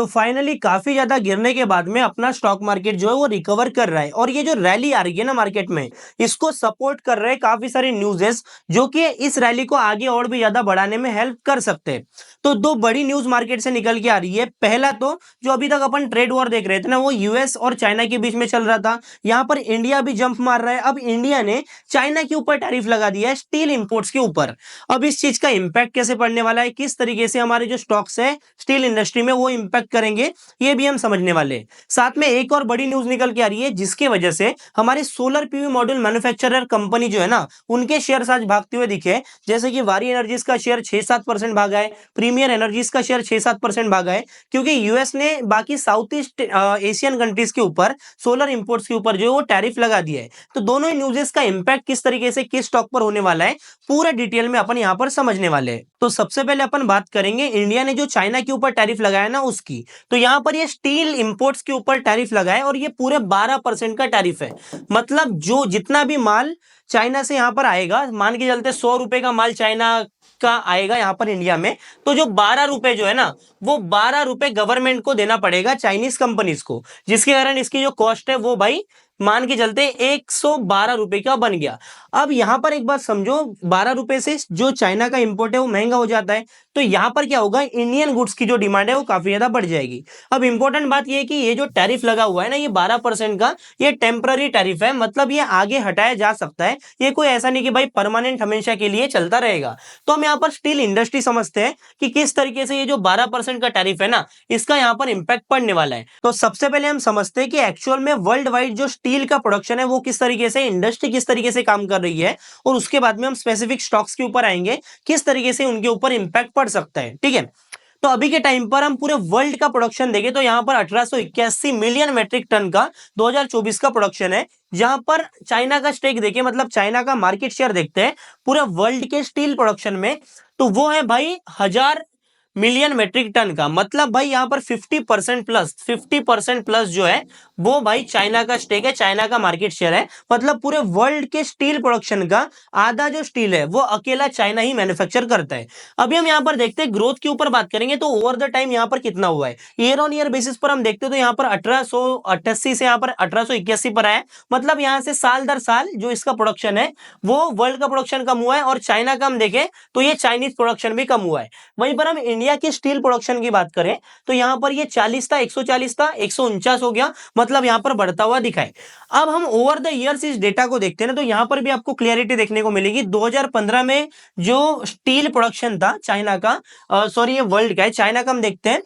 तो फाइनली काफी ज्यादा गिरने के बाद में अपना स्टॉक मार्केट जो है वो रिकवर कर रहा है, और ये जो रैली आ रही है ना मार्केट में, इसको सपोर्ट कर रहे हैं काफी सारी न्यूज़ेस, जो कि इस रैली को आगे और भी ज्यादा बढ़ाने में हेल्प कर सकते हैं। तो दो बड़ी न्यूज मार्केट से निकल के आ रही है। पहला तो जो अभी तक अपन ट्रेड वॉर देख रहे थे ना, वो यूएस और चाइना के बीच में चल रहा था। यहाँ पर इंडिया भी जंप मार रहा है। अब इंडिया ने चाइना के ऊपर टैरिफ लगा दिया है स्टील इंपोर्ट्स के ऊपर। अब इस चीज का इंपैक्ट कैसे पड़ने वाला है, किस तरीके से हमारे जो स्टॉक्स है स्टील इंडस्ट्री में वो इंपैक्ट करेंगे, ये भी हम समझने वाले हैं। साथ में एक और बड़ी न्यूज निकल के आ रही है, जिसके वजह से हमारे solar PV module manufacturer company जो है ना, उनके शेयर आज भागते हुए दिखे। जैसे कि वारी एनर्जीज का शेयर 6-7% भागा है, प्रीमियर एनर्जीज का शेयर 6-7% भागा है, क्योंकि यूएस ने बाकी साउथ ईस्ट एशियन कंट्रीज के ऊपर सोलर इंपोर्ट्स के ऊपर जो वो टैरिफ लगा दिया है। तो दोनों ही न्यूज़ेस का इंपैक्ट किस तरीके से किस स्टॉक पर होने वाला है, पूरा डिटेल में अपन यहाँ पर समझने वाले हैं। तो सबसे पहले अपन बात करेंगे इंडिया ने जो चाइना के ऊपर टैरिफ लगाया ना उसकी। तो यहाँ पर ये स्टील इंपोर्ट्स के ऊपर टैरिफ लगा है, और ये पूरे 12% का टैरिफ है। मतलब जो जितना भी माल चाइना से यहाँ पर आएगा, मान के चलते 100 रुपए का माल चाइना का आएगा यहाँ पर इंडिया में, तो जो 12 रुपए जो है ना, वो 12 रुपए गवर्नमेंट को देना पड़ेगा चाइनीज कंपनीज को, जिसके कारण इसकी जो कॉस्ट है वो भाई मान के चलते 112 रुपए का बन गया। अब यहां पर एक बात समझो, 12 रुपए से जो चाइना का इंपोर्ट है वो महंगा हो जाता है, तो यहां पर क्या होगा, इंडियन गुड्स की जो डिमांड है वो काफी ज्यादा बढ़ जाएगी। अब इंपॉर्टेंट बात ये है कि ये जो टैरिफ लगा हुआ है ना, ये 12% का, ये टेम्पररी टैरिफ है। मतलब ये आगे हटाया जा सकता है, ये कोई ऐसा नहीं कि भाई परमानेंट हमेशा के लिए चलता रहेगा। तो हम यहाँ पर स्टील इंडस्ट्री समझते हैं कि किस तरीके से ये जो 12% का टैरिफ है ना, इसका यहाँ पर इंपैक्ट पड़ने वाला है। तो सबसे पहले हम समझते हैं कि एक्चुअल में वर्ल्ड वाइड जो स्टील का प्रोडक्शन है वो किस तरीके से, इंडस्ट्री किस तरीके से काम कर रही है, और उसके बाद में हम स्पेसिफिक स्टॉक्स के ऊपर आएंगे, किस तरीके से उनके ऊपर इंपैक्ट पड़ सकता है। ठीक है, तो अभी के टाइम पर हम पूरे वर्ल्ड का प्रोडक्शन देखें तो यहाँ पर 1881 मिलियन मेट्रिक टन का 2024 का प्रोडक्शन है। जहां पर चाइना का स्टेक देखें, मतलब चाइना का मार्केट शेयर देखते हैं पूरे वर्ल्ड के स्टील प्रोडक्शन में, तो वो है भाई 1000 मिलियन मेट्रिक टन का। मतलब भाई यहाँ पर 50% प्लस जो है वो भाई चाइना का स्टेक है, चाइना का मार्केट शेयर है। मतलब पूरे वर्ल्ड के स्टील प्रोडक्शन का आधा जो स्टील है वो अकेला चाइना ही मैन्युफैक्चर करता है। अभी हम यहाँ पर देखते हैं ग्रोथ के ऊपर बात करेंगे, तो ओवर द टाइम यहाँ पर कितना हुआ है, ईयर ऑन ईयर बेसिस पर हम देखते हैं तो यहाँ पर 1888 से यहाँ पर 1881 पर आया। मतलब यहाँ से साल दर साल जो इसका प्रोडक्शन है वो वर्ल्ड का प्रोडक्शन कम हुआ है, और चाइना का हम देखें तो ये चाइनीज प्रोडक्शन भी कम हुआ है। वहीं पर हम इंडिया की स्टील प्रोडक्शन की बात करें तो यहाँ पर ये 40 था, 140 था, 149 हो गया। मतलब यहाँ पर बढ़ता हुआ दिखा है। अब हम ओवर द ईयर्स इस डेटा को देखते हैं ना, तो यहाँ पर भी आपको क्लियरिटी देखने को मिलेगी। 2015 में जो स्टील प्रोडक्शन था चाइना का, सॉरी ये वर्ल्ड का है, चाइना का हम देखते हैं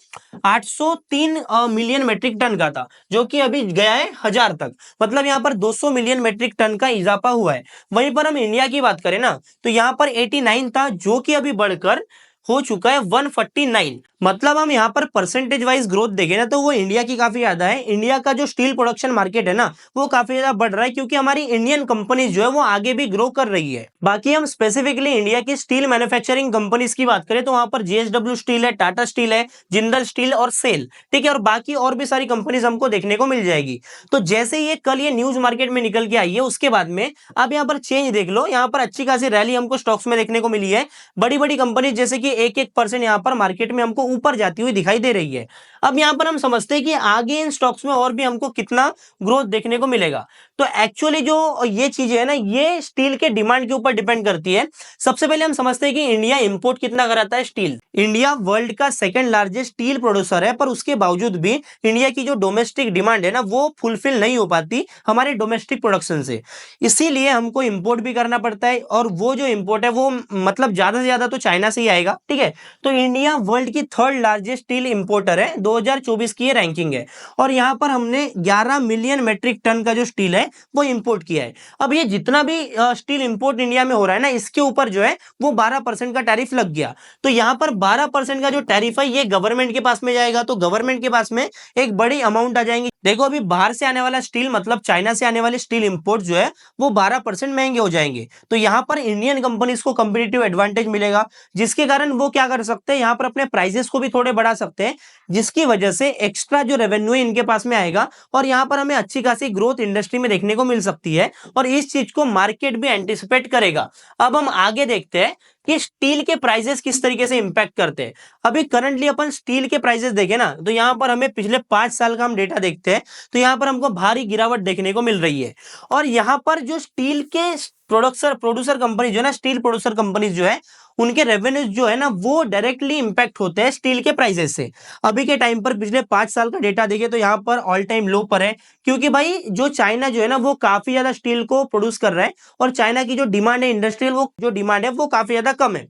803 मिलियन मेट्रिक टन का था, जो कि अभी गया है 1000 तक। मतलब यहाँ पर 200 मिलियन मेट्रिक टन का इजाफा हुआ है। वहीं पर हम इंडिया की बात करें ना, तो यहाँ पर 89 था, जो कि अभी बढ़कर हो चुका है 149। मतलब हम यहाँ पर परसेंटेज वाइज ग्रोथ देखें ना, तो वो इंडिया की काफी ज्यादा है। इंडिया का जो स्टील प्रोडक्शन मार्केट है ना, वो काफी ज्यादा बढ़ रहा है, क्योंकि हमारी इंडियन कंपनीज जो है वो आगे भी ग्रो कर रही है। बाकी हम स्पेसिफिकली इंडिया की स्टील मैन्युफैक्चरिंग कंपनीज की बात करें तो वहां पर जेएसडब्ल्यू स्टील है, टाटा स्टील है, जिंदल स्टील और सेल, ठीक है, और बाकी और भी सारी कंपनीज हमको देखने को मिल जाएगी। तो जैसे ये कल ये न्यूज मार्केट में निकल के आई है, उसके बाद में अब यहाँ पर चेंज देख लो, यहाँ पर अच्छी खासी रैली हमको स्टॉक्स में देखने को मिली है। बड़ी बड़ी कंपनी जैसे कि 1-1% यहाँ पर मार्केट में हमको ऊपर जाती हुई दिखाई दे रही है। अब यहाँ पर हम समझते हैं कि आगे इन स्टॉक्स में और भी हमको कितना ग्रोथ देखने को मिलेगा। तो एक्चुअली जो ये चीजें है ना, ये स्टील के डिमांड के ऊपर डिपेंड करती है। सबसे पहले हम समझते हैं कि इंडिया इंपोर्ट कितना कराता है स्टील। इंडिया वर्ल्ड का सेकंड लार्जेस्ट स्टील प्रोड्यूसर है, पर उसके बावजूद भी इंडिया की जो डोमेस्टिक डिमांड है ना, वो फुलफिल नहीं हो पाती हमारे डोमेस्टिक प्रोडक्शन से। इसीलिए हमको इंपोर्ट भी करना पड़ता है, और वो जो इंपोर्ट है वो मतलब ज्यादा से ज्यादा तो चाइना से ही आएगा। ठीक है, तो इंडिया वर्ल्ड की थर्ड लार्जेस्ट स्टील इंपोर्टर है, 2024 की ये रैंकिंग है। और यहाँ पर हमने 11 मिलियन मेट्रिक टन का जो स्टील है वो इंपोर्ट किया है। अब ये जितना भी स्टील इंपोर्ट इंडिया में हो रहा है ना, इसके ऊपर जो है वो 12% का टैरिफ लग गया। तो यहाँ पर 12% का जो टैरिफ है ये गवर्नमेंट के पास में जाएगा, तो गवर्नमेंट के पास में एक बड़ी अमाउंट आ जाएंगी। देखो अभी बाहर से आने वाला स्टील, मतलब चाइना से आने वाले स्टील इंपोर्ट जो है वो 12% महंगे हो जाएंगे। तो यहाँ पर इंडियन कंपनीज को कंपटीटिव एडवांटेज मिलेगा, जिसके कारण वो क्या कर सकते हैं, यहाँ पर अपने प्राइसेस को भी थोड़े बढ़ा सकते हैं, जिसकी वजह से एक्स्ट्रा जो रेवेन्यू इनके पास में आएगा, और यहाँ पर हमें अच्छी खासी ग्रोथ इंडस्ट्री में देखने को मिल सकती है और इस चीज को मार्केट भी एंटिसिपेट करेगा। अब हम आगे देखते हैं कि स्टील के प्राइसेस किस तरीके से इंपैक्ट करते हैं। अभी करंटली अपन स्टील के प्राइसेस देखें ना, तो यहाँ पर हमें पिछले 5 साल का हम डेटा देखते हैं, तो यहाँ पर हमको भारी गिरावट देखने को मिल रही है। और यहाँ पर जो स्टील के प्रोड्यूसर कंपनी जो है ना, स्टील प्रोड्यूसर कंपनीज जो है, उनके रेवेन्यूज जो है ना वो डायरेक्टली इंपैक्ट होते हैं स्टील के प्राइसेस से। अभी के टाइम पर पिछले 5 साल का डेटा देखें तो यहाँ पर ऑल टाइम लो पर है, क्योंकि भाई जो चाइना जो है ना वो काफी ज्यादा स्टील को प्रोड्यूस कर रहा है और चाइना की जो डिमांड है इंडस्ट्रियल, वो जो डिमांड है वो काफी ज्यादा कम है।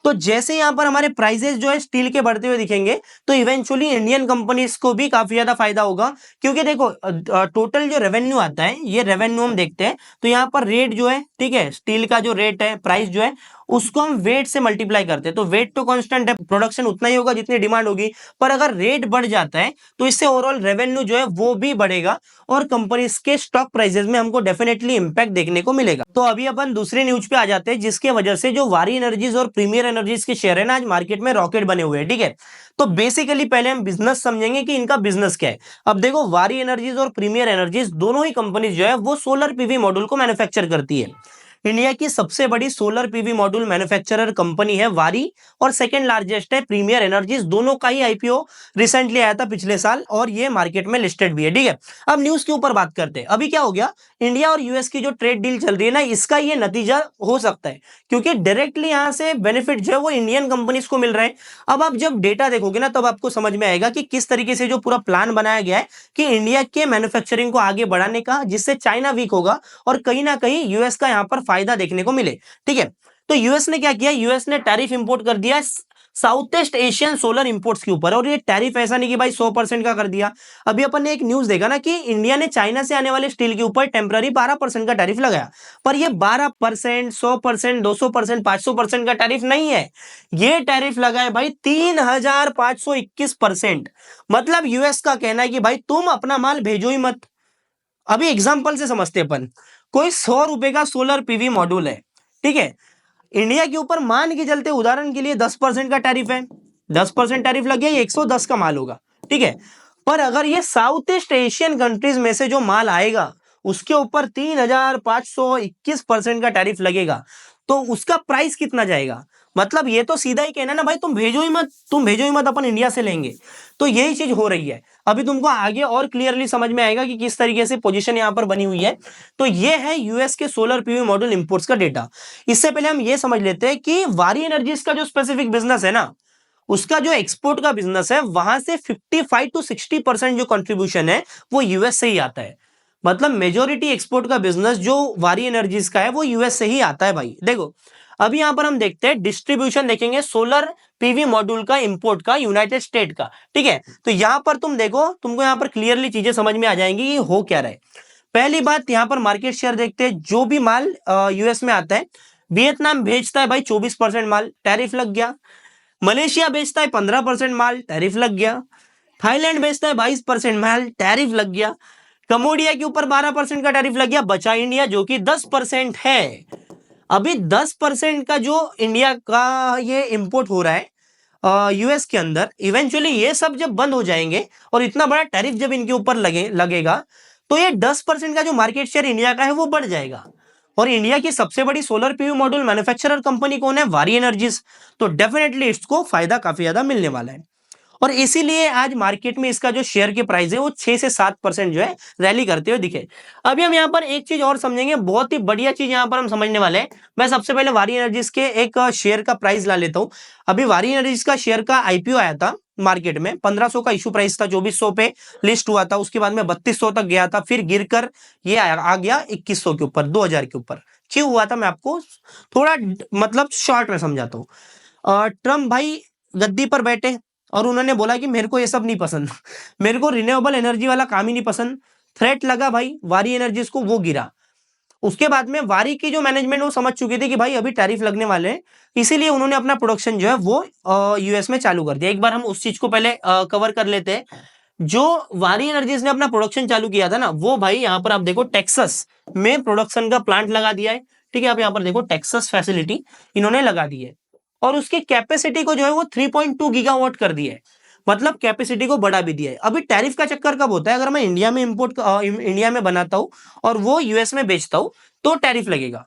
तो जैसे यहाँ पर हमारे प्राइसेस जो है स्टील के बढ़ते हुए दिखेंगे, तो इवेंचुअली इंडियन कंपनीज को भी काफी ज्यादा फायदा होगा। क्योंकि देखो टोटल जो रेवेन्यू आता है, ये रेवेन्यू हम देखते हैं तो यहाँ पर रेट जो है, ठीक है, स्टील का जो रेट है, प्राइस जो है, उसको हम वेट से मल्टीप्लाई करते हैं। तो वेट तो कांस्टेंट है, प्रोडक्शन उतना ही होगा जितनी डिमांड होगी, पर अगर रेट बढ़ जाता है तो इससे ओवरऑल रेवेन्यू जो है वो भी बढ़ेगा और कंपनीज के स्टॉक प्राइसेस में हमको डेफिनेटली इंपैक्ट देखने को मिलेगा। तो अभी अपन दूसरे न्यूज पे आ जाते हैं, जिसके वजह से जो वारी एनर्जीज और प्रीमियर एनर्जीज के शेयर है ना, आज मार्केट में रॉकेट बने हुए हैं। ठीक है, तो बेसिकली पहले हम बिजनेस समझेंगे कि इनका बिजनेस क्या है। अब देखो, वारी एनर्जीज और प्रीमियर एनर्जीज दोनों ही कंपनीज जो है वो सोलर पीवी मॉड्यूल को मैन्युफैक्चर करती है। इंडिया की सबसे बड़ी solar PV module manufacturer company है वारी, और सेकंड लार्जेस्ट है प्रीमियर एनर्जीज। दोनों का ही आईपीओ रिसेंटली आया था पिछले साल और ये मार्केट में लिस्टेड भी है। ठीक है, अब न्यूज के ऊपर बात करते हैं। अभी क्या हो गया, इंडिया और यूएस की जो ट्रेड डील चल रही है ना, इसका ये नतीजा हो सकता है, क्योंकि डायरेक्टली यहां से बेनिफिट जो है वो इंडियन कंपनीज को मिल रहे हैं। अब आप जब डेटा देखोगे ना, तब आपको समझ में आएगा कि किस तरीके से जो पूरा प्लान बनाया गया है कि इंडिया के मैन्युफैक्चरिंग को आगे बढ़ाने का, जिससे चाइना वीक होगा और कहीं ना कहीं यूएस का यहां पर फायदा देखने को मिले। ठीक है, तो यूएस ने क्या किया, यूएस ने टैरिफ इंपोर्ट कर दिया south east Asian solar imports के ऊपर। और ये टैरिफ ऐसा नहीं कि भाई 100% का कर दिया। अभी अपन ने एक न्यूज देखा ना कि इंडिया ने चाइना से आने वाले स्टील के ऊपर टेम्पररी 12% का टैरिफ लगाया, पर ये 12%, 100%, 200%, 500% का टैरिफ नहीं है। ये टैरिफ लगा है भाई 3521%। मतलब यूएस का कहना है कि भाई तुम अपना माल भेजो ही मत। अभी एग्जाम्पल से समझते अपन, कोई 100 रुपए का सोलर पीवी मॉड्यूल है, ठीक है, इंडिया के ऊपर मान के चलते उदाहरण के लिए 10% का टैरिफ है, 10% टैरिफ लग गया, ये 110 का माल होगा। ठीक है, पर अगर ये साउथ ईस्ट एशियन कंट्रीज में से जो माल आएगा उसके ऊपर 3521% का टैरिफ लगेगा, तो उसका प्राइस कितना जाएगा। मतलब ये तो सीधा ही कहना ना भाई तुम भेजो ही मत, तुम भेजो ही मत, अपन इंडिया से लेंगे। तो यही चीज हो रही है। अभी तुमको आगे और क्लियरली समझ में आएगा कि किस तरीके से पोजीशन यहां पर बनी हुई है। तो ये है यूएस के सोलर पीवी मॉड्यूल इंपोर्ट्स का डेटा। इससे पहले हम ये समझ लेते हैं कि वारी एनर्जीज का जो स्पेसिफिक बिजनेस है ना, उसका जो एक्सपोर्ट का बिजनेस है, वहां से 55 to 60% जो कंट्रीब्यूशन है वो यूएस से ही आता है। मतलब मेजोरिटी एक्सपोर्ट का बिजनेस जो वारी एनर्जीज का है वो यूएस से ही आता है भाई। देखो, अभी यहां पर हम देखते हैं डिस्ट्रीब्यूशन, देखेंगे सोलर पीवी मॉड्यूल का इंपोर्ट का यूनाइटेड स्टेट का। ठीक है, तो यहां पर तुम देखो, तुमको यहां पर क्लियरली चीजें समझ में आ जाएंगी कि हो क्या रहा है। पहली बात, यहां पर मार्केट शेयर देखते हैं। जो भी माल यूएस में आता है, वियतनाम भेजता है भाई 24% माल, टैरिफ लग गया। मलेशिया बेचता है 15% माल, टैरिफ लग गया। थाईलैंड बेचता है 22% माल, टैरिफ लग गया। कम्बोडिया के ऊपर 12% का टैरिफ लग गया। बचा इंडिया जो कि 10% है। अभी 10% का जो इंडिया का ये इंपोर्ट हो रहा है यूएस के अंदर, इवेंचुअली ये सब जब बंद हो जाएंगे और इतना बड़ा टैरिफ जब इनके ऊपर लगेगा, तो ये 10% का जो मार्केट शेयर इंडिया का है वो बढ़ जाएगा। और इंडिया की सबसे बड़ी solar PV module manufacturer company कौन है, वारी एनर्जीज। तो डेफिनेटली इसको फायदा काफी ज्यादा मिलने वाला है। और इसीलिए आज मार्केट में इसका जो शेयर की प्राइस है वो 6 से 7% जो है रैली करते हुए दिखे। अभी हम यहाँ पर एक चीज और समझेंगे, बहुत ही बढ़िया चीज यहाँ पर हम समझने वाले हैं। मैं सबसे पहले वारी एनर्जीज के एक शेयर का प्राइस ला लेता हूँ। अभी वारी एनर्जीज का शेयर का आईपीओ आया था मार्केट में, 1500 का इशू प्राइस था, 2400 पे लिस्ट हुआ था, उसके बाद में 3200 तक गया था, फिर गिरकर ये आ गया 2100 के ऊपर, 2000 के ऊपर। क्यों हुआ था मैं आपको थोड़ा मतलब शॉर्ट में समझाता हूँ। ट्रम्प भाई गद्दी पर बैठे और उन्होंने बोला कि मेरे को ये सब नहीं पसंद, मेरे को रिन्यूएबल एनर्जी वाला काम ही नहीं पसंद। थ्रेट लगा भाई वारी एनर्जीज को, वो गिरा। उसके बाद में वारी की जो मैनेजमेंट वो समझ चुकी थी कि भाई अभी टैरिफ लगने वाले हैं, इसीलिए उन्होंने अपना प्रोडक्शन जो है वो यूएस में चालू कर दिया। एक बार हम उस चीज को पहले कवर कर लेते हैं। जो वारी एनर्जीज ने अपना प्रोडक्शन चालू किया था ना, वो भाई यहाँ पर आप देखो टेक्सास में प्रोडक्शन का प्लांट लगा दिया है। ठीक है, आप यहाँ पर देखो टेक्सास फैसिलिटी इन्होंने लगा दी है और उसकी कैपेसिटी को जो है वो 3.2 गीगावाट कर दी है। मतलब कैपेसिटी को बढ़ा भी दिया है। अभी टैरिफ का चक्कर कब होता है, अगर मैं इंडिया में बनाता हूँ और वो यूएस में बेचता हूँ तो टैरिफ लगेगा,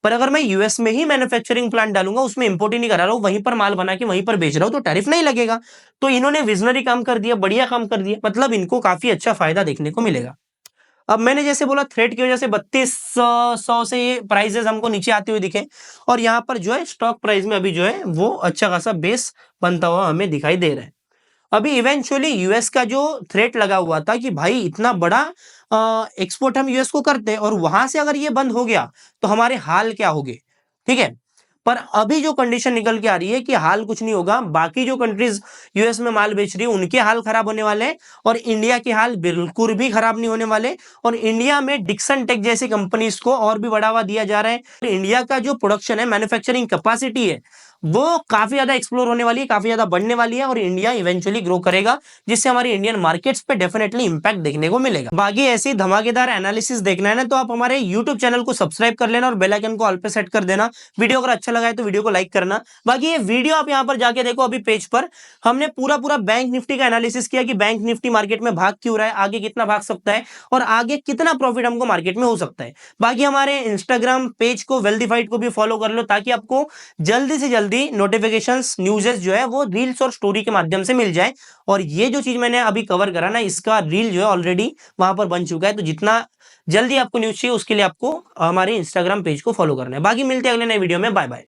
पर अगर मैं यूएस में ही मैन्युफैक्चरिंग प्लांट डालूंगा, उसमें इंपोर्ट ही नहीं करा रहा हूँ, वहीं पर माल बना के वहीं पर बेच रहा हूँ, तो टैरिफ नहीं लगेगा। तो इन्होंने विजनरी काम कर दिया, बढ़िया काम कर दिया, मतलब इनको काफी अच्छा फायदा देखने को मिलेगा। अब मैंने जैसे बोला थ्रेड की वजह से 3200 से ये प्राइजेस हमको नीचे आते हुए दिखे, और यहाँ पर जो है स्टॉक प्राइस में अभी जो है वो अच्छा खासा बेस बनता हुआ हमें दिखाई दे रहा है। अभी इवेंचुअली यूएस का जो थ्रेट लगा हुआ था कि भाई इतना बड़ा एक्सपोर्ट हम यूएस को करते हैं और वहां से अगर ये बंद हो गया तो हमारे हाल क्या होंगे, ठीक है। पर अभी जो कंडीशन निकल के आ रही है कि हाल कुछ नहीं होगा, बाकी जो कंट्रीज यूएस में माल बेच रही है उनके हाल खराब होने वाले हैं और इंडिया के हाल बिल्कुल भी खराब नहीं होने वाले। और इंडिया में डिक्सन टेक जैसी कंपनीज को और भी बढ़ावा दिया जा रहा है। इंडिया का जो प्रोडक्शन है, मैन्युफैक्चरिंग कैपेसिटी है, वो काफी ज्यादा एक्सप्लोर होने वाली है, काफी ज्यादा बढ़ने वाली है और इंडिया इवेंचुअली ग्रो करेगा, जिससे हमारी इंडियन मार्केट्स पे डेफिनेटली इंपैक्ट देखने को मिलेगा। बाकी ऐसी धमाकेदार एनालिसिस देखना है ना, तो आप हमारे यूट्यूब चैनल को सब्सक्राइब कर लेना और बेल आइकन को ऑल पे सेट कर देना। वीडियो अगर अच्छा लगा है तो वीडियो को लाइक करना। बाकी ये वीडियो आप यहाँ पर जाके देखो, अभी पेज पर हमने पूरा पूरा बैंक निफ्टी का एनालिसिस किया कि बैंक निफ्टी मार्केट में भाग क्यों रहा है, आगे कितना भाग सकता है और आगे कितना प्रॉफिट हमको मार्केट में हो सकता है। बाकी हमारे इंस्टाग्राम पेज को वेल्दिफाइड को भी फॉलो कर लो, ताकि आपको जल्दी से जल्दी नोटिफिकेशंस न्यूज़ेस जो है वो रील्स और स्टोरी के माध्यम से मिल जाए। और ये जो चीज मैंने अभी कवर करा ना, इसका रील जो है ऑलरेडी वहां पर बन चुका है, तो जितना जल्दी आपको न्यूज चाहिए उसके लिए आपको हमारे इंस्टाग्राम पेज को फॉलो करना है। बाकी मिलते हैं अगले नए वीडियो में, बाय बाय।